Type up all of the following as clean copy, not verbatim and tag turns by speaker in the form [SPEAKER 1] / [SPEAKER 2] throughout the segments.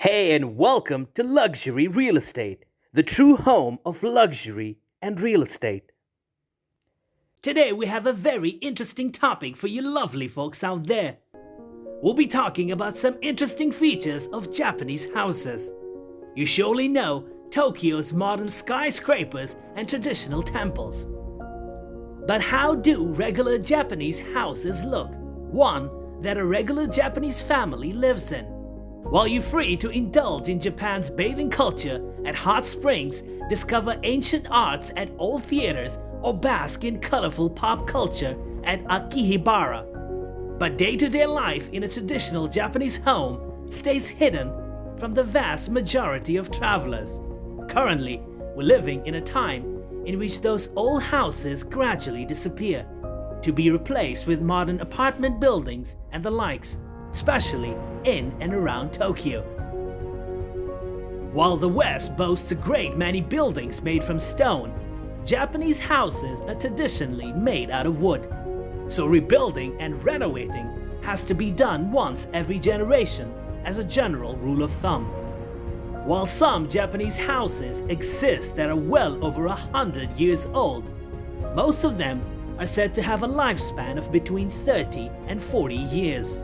[SPEAKER 1] Hey, and welcome to Luxury Real Estate, the true home of luxury and real estate. Today, we have a very interesting topic for you lovely folks out there. We'll be talking about some interesting features of Japanese houses. You surely know Tokyo's modern skyscrapers and traditional temples. But how do regular Japanese houses look? One that a regular Japanese family lives in. While you're free to indulge in Japan's bathing culture at hot springs, discover ancient arts at old theaters, or bask in colorful pop culture at Akihabara. But day-to-day life in a traditional Japanese home stays hidden from the vast majority of travelers. Currently, we're living in a time in which those old houses gradually disappear, to be replaced with modern apartment buildings and the likes, especially in and around Tokyo. While the West boasts a great many buildings made from stone, Japanese houses are traditionally made out of wood. So rebuilding and renovating has to be done once every generation as a general rule of thumb. While some Japanese houses exist that are well over 100 years old, most of them are said to have a lifespan of between 30 and 40 years.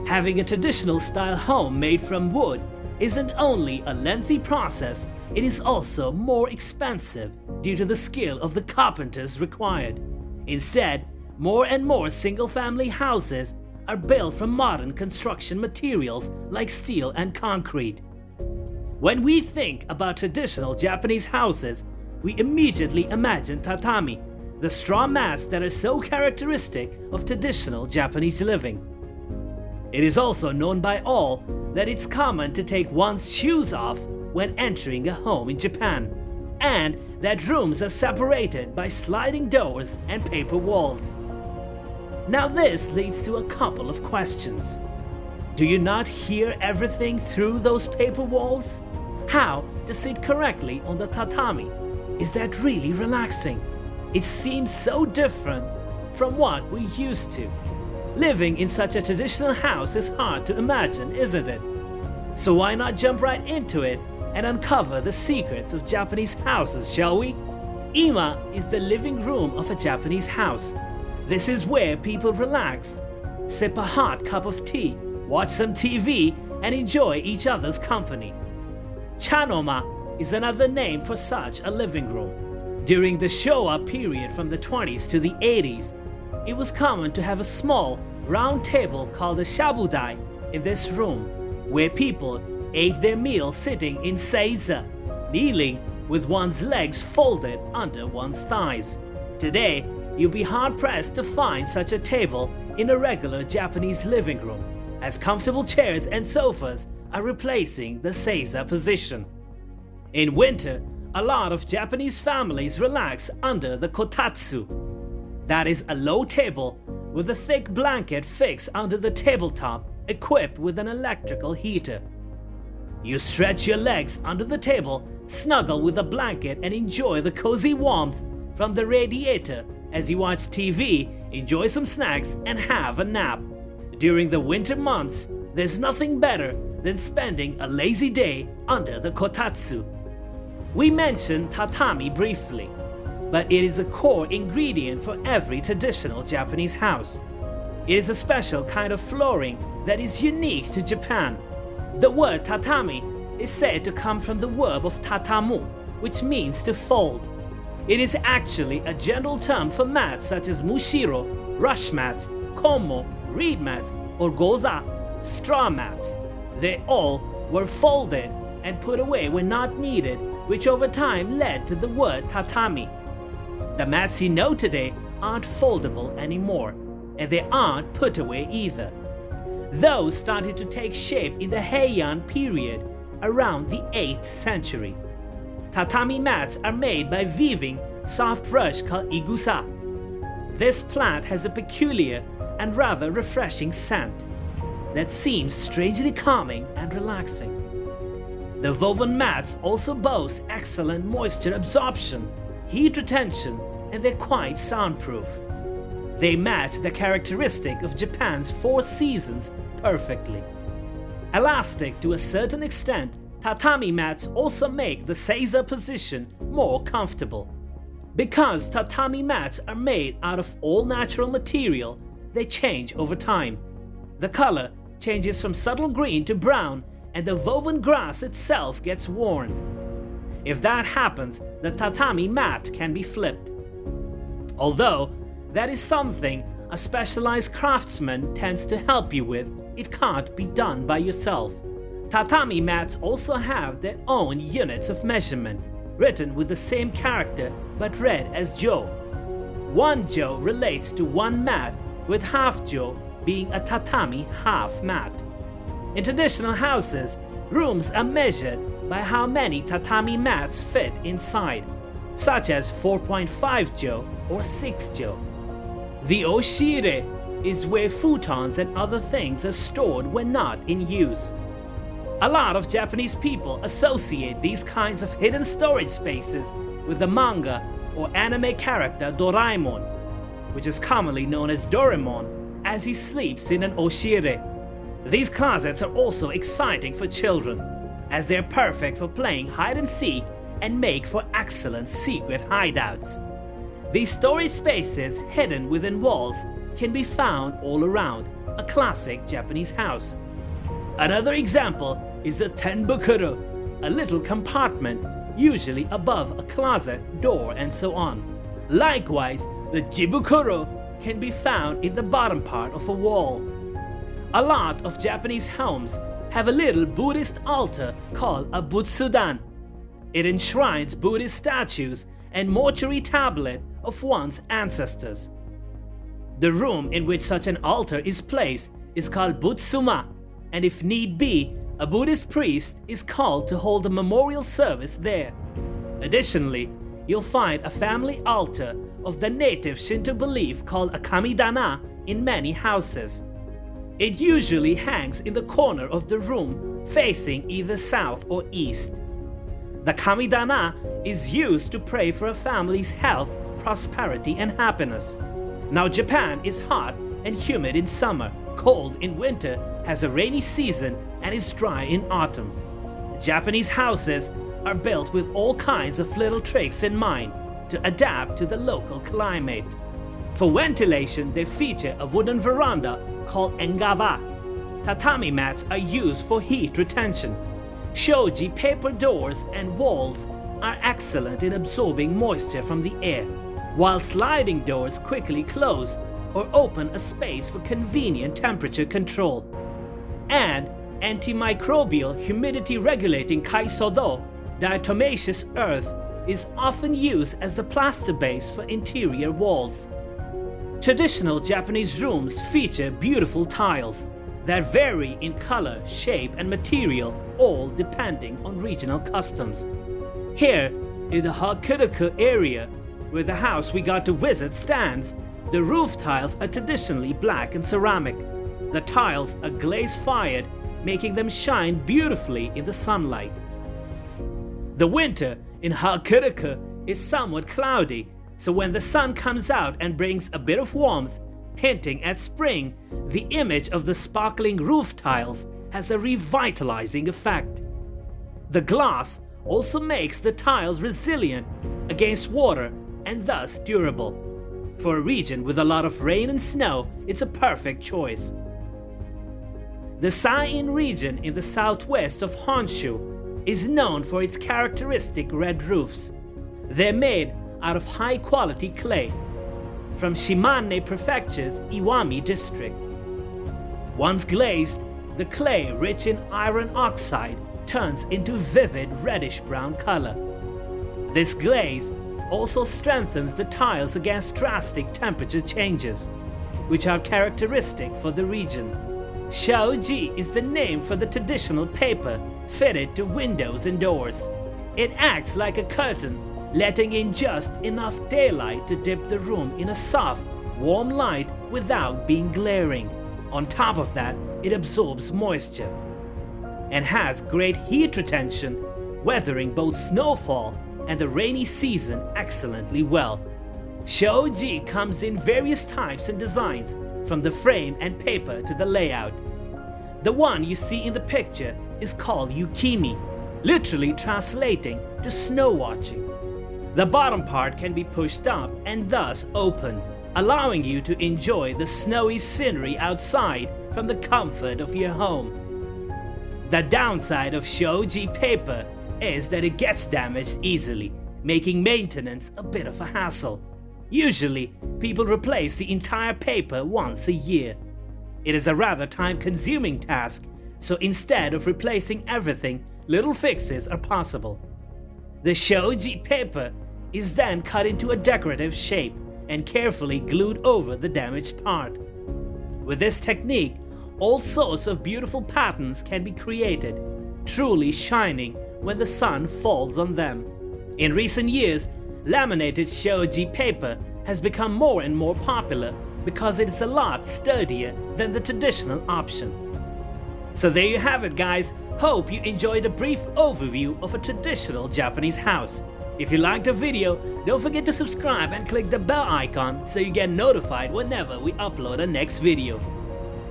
[SPEAKER 1] Having a traditional style home made from wood isn't only a lengthy process, it is also more expensive due to the skill of the carpenters required. Instead, more and more single-family houses are built from modern construction materials like steel and concrete. When we think about traditional Japanese houses, we immediately imagine tatami, the straw mats that are so characteristic of traditional Japanese living. It is also known by all that it's common to take one's shoes off when entering a home in Japan, and that rooms are separated by sliding doors and paper walls. Now this leads to a couple of questions. Do you not hear everything through those paper walls? How to sit correctly on the tatami? Is that really relaxing? It seems so different from what we're used to. Living in such a traditional house is hard to imagine, isn't it? So why not jump right into it and uncover the secrets of Japanese houses, shall we? Ima is the living room of a Japanese house. This is where people relax, sip a hot cup of tea, watch some TV, and enjoy each other's company. Chanoma is another name for such a living room. During the Showa period from the 20s to the 80s, it was common to have a small, round table called a shabudai in this room, where people ate their meal sitting in seiza, kneeling with one's legs folded under one's thighs. Today, you'll be hard-pressed to find such a table in a regular Japanese living room, as comfortable chairs and sofas are replacing the seiza position. In winter, a lot of Japanese families relax under the kotatsu. That is a low table with a thick blanket fixed under the tabletop, equipped with an electrical heater. You stretch your legs under the table, snuggle with a blanket, and enjoy the cozy warmth from the radiator as you watch TV, enjoy some snacks, and have a nap. During the winter months, there's nothing better than spending a lazy day under the kotatsu. We mentioned tatami briefly, but it is a core ingredient for every traditional Japanese house. It is a special kind of flooring that is unique to Japan. The word tatami is said to come from the verb of tatamu, which means to fold. It is actually a general term for mats such as mushiro, rush mats, komo, reed mats, or goza, straw mats. They all were folded and put away when not needed, which over time led to the word tatami. The mats you know today aren't foldable anymore, and they aren't put away either. Those started to take shape in the Heian period around the 8th century. Tatami mats are made by weaving soft rush called igusa. This plant has a peculiar and rather refreshing scent that seems strangely calming and relaxing. The woven mats also boast excellent moisture absorption, heat retention, and they're quite soundproof. They match the characteristic of Japan's 4 seasons perfectly. Elastic to a certain extent, tatami mats also make the seiza position more comfortable. Because tatami mats are made out of all natural material, they change over time. The color changes from subtle green to brown, and the woven grass itself gets worn. If that happens, the tatami mat can be flipped. Although that is something a specialized craftsman tends to help you with, it can't be done by yourself. Tatami mats also have their own units of measurement, written with the same character but read as jo. 1 jo relates to 1 mat, with half jo being a tatami half mat. In traditional houses, rooms are measured by how many tatami mats fit inside, such as 4.5 jo or 6 jo. The oshire is where futons and other things are stored when not in use. A lot of Japanese people associate these kinds of hidden storage spaces with the manga or anime character Doraemon, which is commonly known as Doraemon, as he sleeps in an oshire. These closets are also exciting for children, as they're perfect for playing hide and seek and make for excellent secret hideouts. These storage spaces hidden within walls can be found all around a classic Japanese house. Another example is the tenbukuro, a little compartment usually above a closet, door, and so on. Likewise, the jibukuro can be found in the bottom part of a wall. A lot of Japanese homes have a little Buddhist altar called a butsudan. It enshrines Buddhist statues and mortuary tablet of one's ancestors. The room in which such an altar is placed is called butsuma, and if need be, a Buddhist priest is called to hold a memorial service there. Additionally, you'll find a family altar of the native Shinto belief called a kamidana in many houses. It usually hangs in the corner of the room facing either south or east. The kamidana is used to pray for a family's health, prosperity, and happiness. Now, Japan is hot and humid in summer, cold in winter, has a rainy season, and is dry in autumn. Japanese houses are built with all kinds of little tricks in mind to adapt to the local climate. For ventilation, they feature a wooden veranda called engawa. Tatami mats are used for heat retention. Shoji paper doors and walls are excellent in absorbing moisture from the air, while sliding doors quickly close or open a space for convenient temperature control. And antimicrobial humidity regulating kaisodo, diatomaceous earth, is often used as the plaster base for interior walls. Traditional Japanese rooms feature beautiful tiles that vary in color, shape, and material, all depending on regional customs. Here, in the Hakuraku area, where the house we got to visit stands, the roof tiles are traditionally black and ceramic. The tiles are glaze-fired, making them shine beautifully in the sunlight. The winter in Hakuraku is somewhat cloudy, so when the sun comes out and brings a bit of warmth, hinting at spring, the image of the sparkling roof tiles has a revitalizing effect. The glass also makes the tiles resilient against water and thus durable. For a region with a lot of rain and snow, it's a perfect choice. The Saiin region in the southwest of Honshu is known for its characteristic red roofs. They're made out of high-quality clay from Shimane Prefecture's Iwami district. Once glazed, the clay, rich in iron oxide, turns into vivid reddish-brown color. This glaze also strengthens the tiles against drastic temperature changes, which are characteristic for the region. Shaoji is the name for the traditional paper fitted to windows and doors. It acts like a curtain, letting in just enough daylight to dip the room in a soft, warm light without being glaring. On top of that, it absorbs moisture and has great heat retention, weathering both snowfall and the rainy season excellently well. Shoji comes in various types and designs, from the frame and paper to the layout. The one you see in the picture is called yukimi, literally translating to snow watching. The bottom part can be pushed up and thus open, allowing you to enjoy the snowy scenery outside from the comfort of your home. The downside of shoji paper is that it gets damaged easily, making maintenance a bit of a hassle. Usually, people replace the entire paper once a year. It is a rather time-consuming task, so instead of replacing everything, little fixes are possible. The shoji paper is then cut into a decorative shape and carefully glued over the damaged part. With this technique, all sorts of beautiful patterns can be created, truly shining when the sun falls on them. In recent years, laminated shoji paper has become more and more popular because it is a lot sturdier than the traditional option. So there you have it, guys. Hope you enjoyed a brief overview of a traditional Japanese house. If you liked the video, don't forget to subscribe and click the bell icon so you get notified whenever we upload a next video.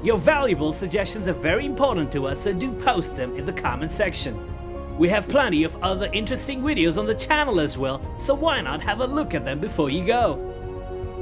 [SPEAKER 1] Your valuable suggestions are very important to us, so do post them in the comment section. We have plenty of other interesting videos on the channel as well, so why not have a look at them before you go?